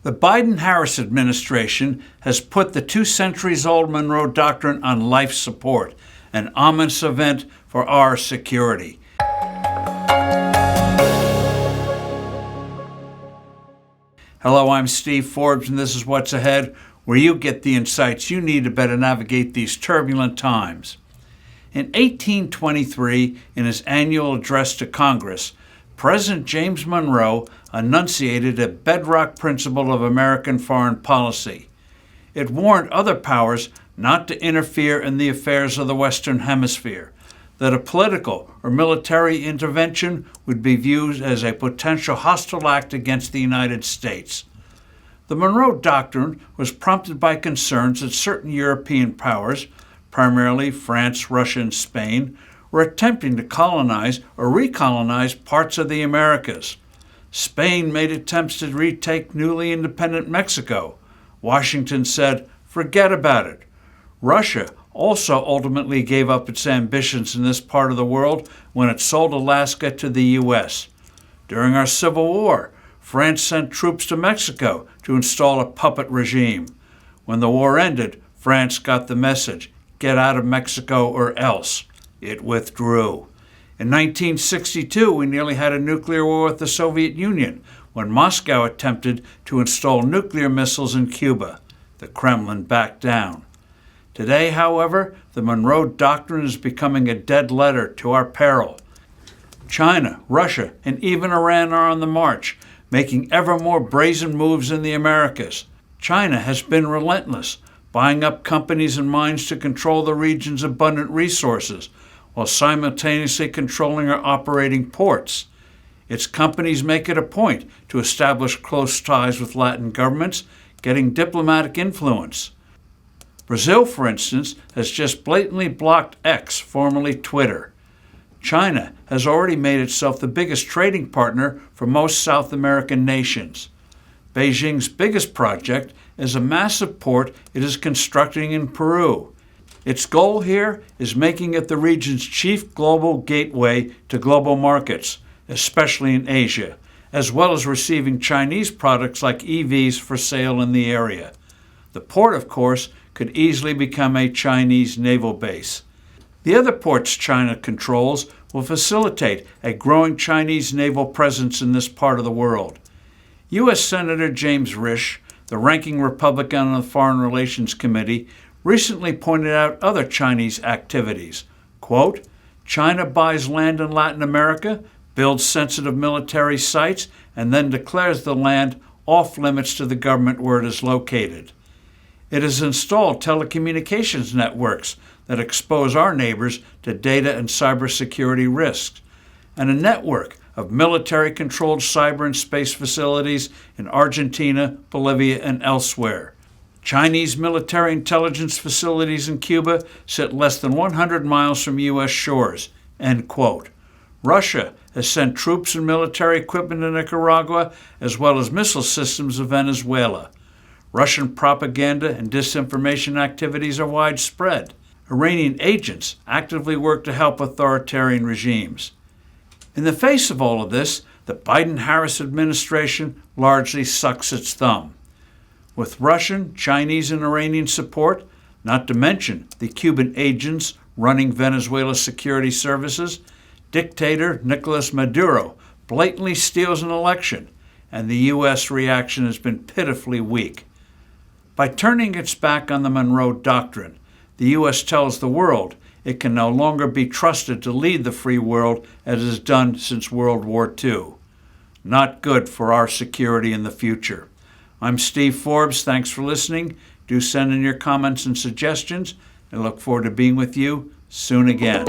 The Biden-Harris administration has put the 2 centuries-old Monroe Doctrine on life support, an ominous event for our security. Hello, I'm Steve Forbes, and this is What's Ahead, where you get the insights you need to better navigate these turbulent times. In 1823, in his annual address to Congress, President James Monroe enunciated a bedrock principle of American foreign policy. It warned other powers not to interfere in the affairs of the Western Hemisphere, that a political or military intervention would be viewed as a potential hostile act against the United States. The Monroe Doctrine was prompted by concerns that certain European powers, primarily France, Russia, and Spain, were attempting to colonize or recolonize parts of the Americas. Spain made attempts to retake newly independent Mexico. Washington said, "Forget about it." Russia also ultimately gave up its ambitions in this part of the world when it sold Alaska to the U.S. During our Civil War, France sent troops to Mexico to install a puppet regime. When the war ended, France got the message, "Get out of Mexico or else." It withdrew. In 1962, we nearly had a nuclear war with the Soviet Union when Moscow attempted to install nuclear missiles in Cuba. The Kremlin backed down. Today, however, the Monroe Doctrine is becoming a dead letter to our peril. China, Russia, and even Iran are on the march, making ever more brazen moves in the Americas. China has been relentless, buying up companies and mines to control the region's abundant resources, while simultaneously controlling our operating ports. Its companies make it a point to establish close ties with Latin governments, getting diplomatic influence. Brazil, for instance, has just blatantly blocked X, formerly Twitter. China has already made itself the biggest trading partner for most South American nations. Beijing's biggest project is a massive port it is constructing in Peru. Its goal here is making it the region's chief global gateway to global markets, especially in Asia, as well as receiving Chinese products like EVs for sale in the area. The port, of course, could easily become a Chinese naval base. The other ports China controls will facilitate a growing Chinese naval presence in this part of the world. U.S. Senator James Risch, the ranking Republican on the Foreign Relations Committee, recently pointed out other Chinese activities. Quote, "China buys land in Latin America, builds sensitive military sites, and then declares the land off limits to the government where it is located. It has installed telecommunications networks that expose our neighbors to data and cybersecurity risks, and a network of military-controlled cyber and space facilities in Argentina, Bolivia, and elsewhere. Chinese military intelligence facilities in Cuba sit less than 100 miles from U.S. shores." End quote. Russia has sent troops and military equipment to Nicaragua, as well as missile systems to Venezuela. Russian propaganda and disinformation activities are widespread. Iranian agents actively work to help authoritarian regimes. In the face of all of this, the Biden-Harris administration largely sucks its thumb. With Russian, Chinese, and Iranian support, not to mention the Cuban agents running Venezuela's security services, dictator Nicolas Maduro blatantly steals an election, and the U.S. reaction has been pitifully weak. By turning its back on the Monroe Doctrine, the U.S. tells the world it can no longer be trusted to lead the free world as it has done since World War II. Not good for our security in the future. I'm Steve Forbes. Thanks for listening. Do send in your comments and suggestions. I look forward to being with you soon again.